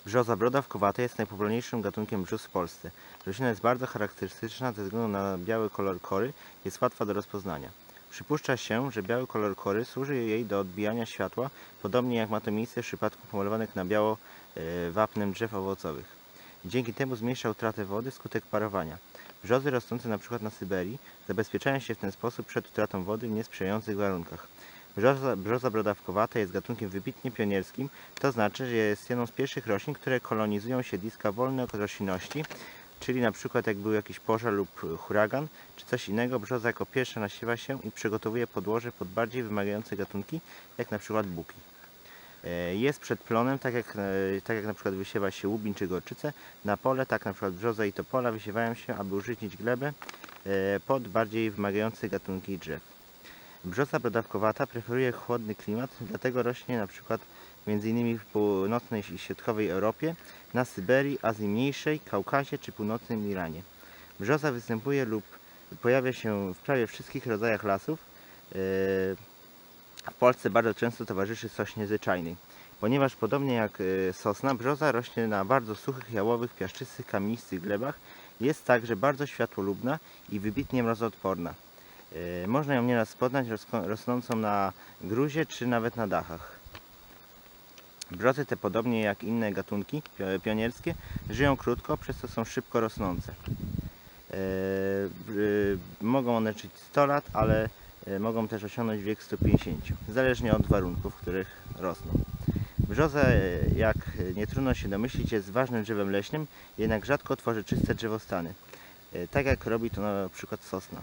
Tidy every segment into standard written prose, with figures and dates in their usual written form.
Brzoza brodawkowata jest najpopularniejszym gatunkiem brzus w Polsce. Roślina jest bardzo charakterystyczna ze względu na biały kolor kory, jest łatwa do rozpoznania. Przypuszcza się, że biały kolor kory służy jej do odbijania światła, podobnie jak ma to miejsce w przypadku pomalowanych na biało wapnem drzew owocowych. Dzięki temu zmniejsza utratę wody wskutek parowania. Brzozy rosnące np. na Syberii zabezpieczają się w ten sposób przed utratą wody w niesprzyjających warunkach. Brzoza brodawkowata jest gatunkiem wybitnie pionierskim, to znaczy, że jest jedną z pierwszych roślin, które kolonizują siedliska wolne od roślinności, czyli na przykład jak był jakiś pożar lub huragan, czy coś innego, brzoza jako pierwsza nasiewa się i przygotowuje podłoże pod bardziej wymagające gatunki, jak na przykład buki. Jest przed plonem, tak jak na przykład wysiewa się łubin czy gorczycę na pole, tak na przykład brzoza i topola wysiewają się, aby użyźnić glebę pod bardziej wymagające gatunki drzew. Brzoza brodawkowata preferuje chłodny klimat, dlatego rośnie na przykład m.in. w północnej i środkowej Europie, na Syberii, Azji Mniejszej, Kaukazie czy północnym Iranie. Brzoza występuje lub pojawia się w prawie wszystkich rodzajach lasów. W Polsce bardzo często towarzyszy sośnie zwyczajnej. Ponieważ podobnie jak sosna, brzoza rośnie na bardzo suchych, jałowych, piaszczystych, kamienistych glebach, jest także bardzo światłolubna i wybitnie mrozoodporna. Można ją nieraz poznać rosnącą na gruzie czy nawet na dachach. Brzozy te, podobnie jak inne gatunki pionierskie, żyją krótko, przez co są szybko rosnące. Mogą one żyć 100 lat, ale mogą też osiągnąć wiek 150, zależnie od warunków, w których rosną. Brzoza, jak nie trudno się domyślić, jest ważnym drzewem leśnym, jednak rzadko tworzy czyste drzewostany, tak jak robi to na przykład sosna.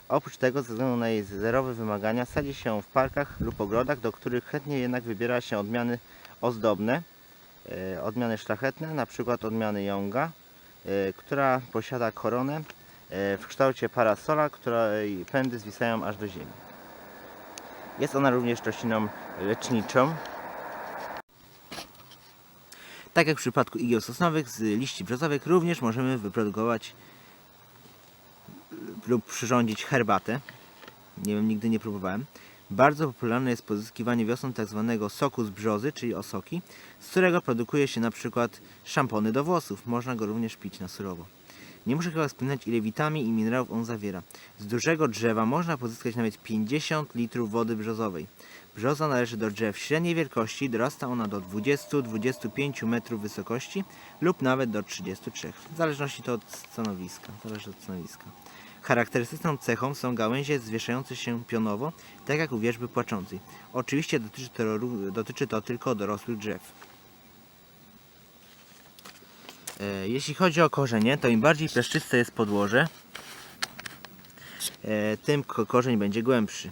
Oprócz tego, ze względu na jej zerowe wymagania, sadzi się ją w parkach lub ogrodach, do których chętnie jednak wybiera się odmiany ozdobne, odmiany szlachetne, np. odmiany Jonga, która posiada koronę w kształcie parasola, której pędy zwisają aż do ziemi. Jest ona również rośliną leczniczą. Tak jak w przypadku igieł sosnowych, z liści brzozowych również możemy wyprodukować lub przyrządzić herbatę. Nie wiem, nigdy nie próbowałem. Bardzo popularne jest pozyskiwanie wiosną tzw. soku z brzozy, czyli osoki, z którego produkuje się np. szampony do włosów. Można go również pić na surowo. Nie muszę chyba wspominać, ile witamin i minerałów on zawiera. Z dużego drzewa można pozyskać nawet 50 litrów wody brzozowej. Brzoza należy do drzew średniej wielkości, dorasta ona do 20-25 metrów wysokości lub nawet do 33. W zależności to od stanowiska. Charakterystyczną cechą są gałęzie zwieszające się pionowo, tak jak u wierzby płaczącej. Oczywiście dotyczy to tylko dorosłych drzew. Jeśli chodzi o korzenie, to im bardziej piaszczyste jest podłoże, tym korzeń będzie głębszy,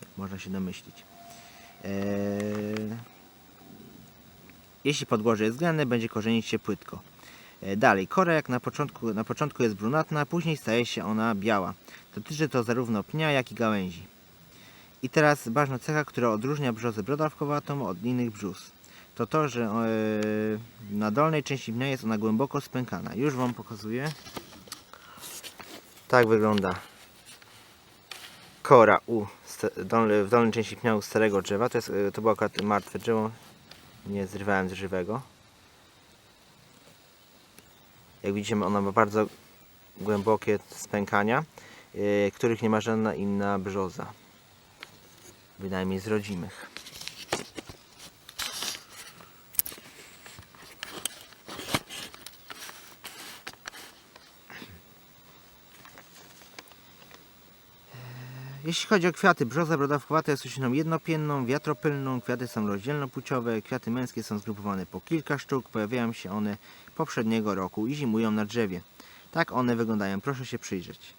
jak można się domyślić. Jeśli podłoże jest glenne, będzie korzenić się płytko. Dalej, kora jak na początku jest brunatna, później staje się ona biała. Dotyczy to zarówno pnia, jak i gałęzi. I teraz ważna cecha, która odróżnia brzozę brodawkowatą od innych brzus. To, że na dolnej części pnia jest ona głęboko spękana. Już Wam pokazuję. Tak wygląda kora w dolnej części pnia u starego drzewa. To było akurat martwe drzewo. Nie zrywałem z żywego. Jak widzicie, ona ma bardzo głębokie spękania, których nie ma żadna inna brzoza. Bynajmniej z rodzimych. Jeśli chodzi o kwiaty, brzoza brodawkowata jest rośliną jednopienną, wiatropylną. Kwiaty są rozdzielnopłciowe. Kwiaty męskie są zgrupowane po kilka sztuk. Pojawiają się one poprzedniego roku i zimują na drzewie. Tak one wyglądają. Proszę się przyjrzeć.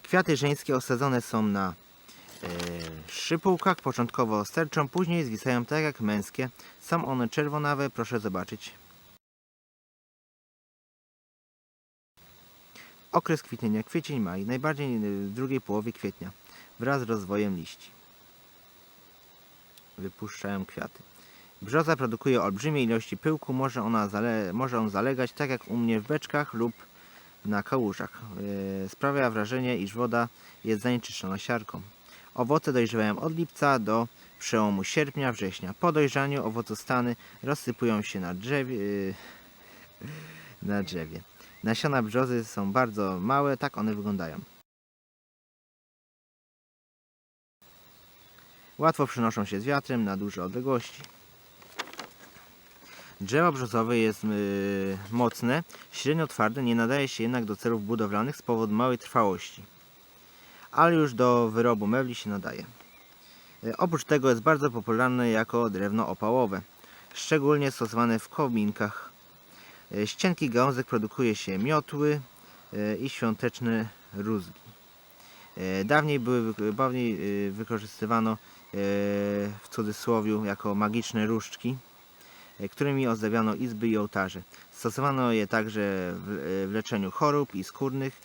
Kwiaty żeńskie osadzone są na szypułkach. Początkowo sterczą, później zwisają tak jak męskie. Są one czerwonawe. Proszę zobaczyć. Okres kwitnienia kwiecień, maj, najbardziej w drugiej połowie kwietnia, wraz z rozwojem liści. Wypuszczają kwiaty. Brzoza produkuje olbrzymie ilości pyłku, może on zalegać tak jak u mnie w beczkach lub na kałużach. Sprawia wrażenie, iż woda jest zanieczyszczona siarką. Owoce dojrzewają od lipca do przełomu sierpnia-września. Po dojrzaniu owocostany rozsypują się na drzewie. Nasiona brzozy są bardzo małe, tak one wyglądają. Łatwo przenoszą się z wiatrem na duże odległości. Drzewo brzozowe jest mocne, średnio twarde, nie nadaje się jednak do celów budowlanych z powodu małej trwałości, ale już do wyrobu mebli się nadaje. Oprócz tego jest bardzo popularne jako drewno opałowe, szczególnie stosowane w kominkach. Z cienkich gałązek produkuje się miotły i świąteczne rózgi. Dawniej wykorzystywano w cudzysłowie jako magiczne różdżki, którymi ozdabiano izby i ołtarze. Stosowano je także w leczeniu chorób i skórnych,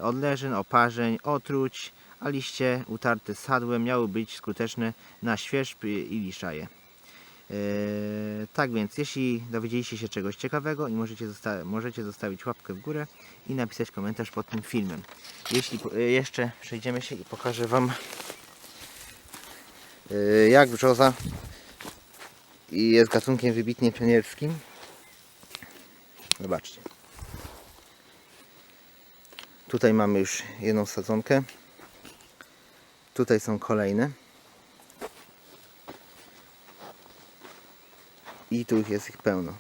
odleżeń, oparzeń, otruć, a liście utarte sadłem miały być skuteczne na świerzb i liszaje. Tak więc, jeśli dowiedzieliście się czegoś ciekawego, i możecie zostawić łapkę w górę i napisać komentarz pod tym filmem. Jeśli jeszcze przejdziemy się i pokażę Wam, jak brzoza jest gatunkiem wybitnie pionierskim. Zobaczcie. Tutaj mamy już jedną sadzonkę. Tutaj są kolejne. I tu jest ich pełno.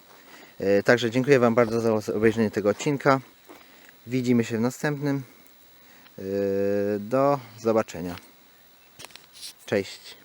Także dziękuję Wam bardzo za obejrzenie tego odcinka. Widzimy się w następnym. Do zobaczenia. Cześć.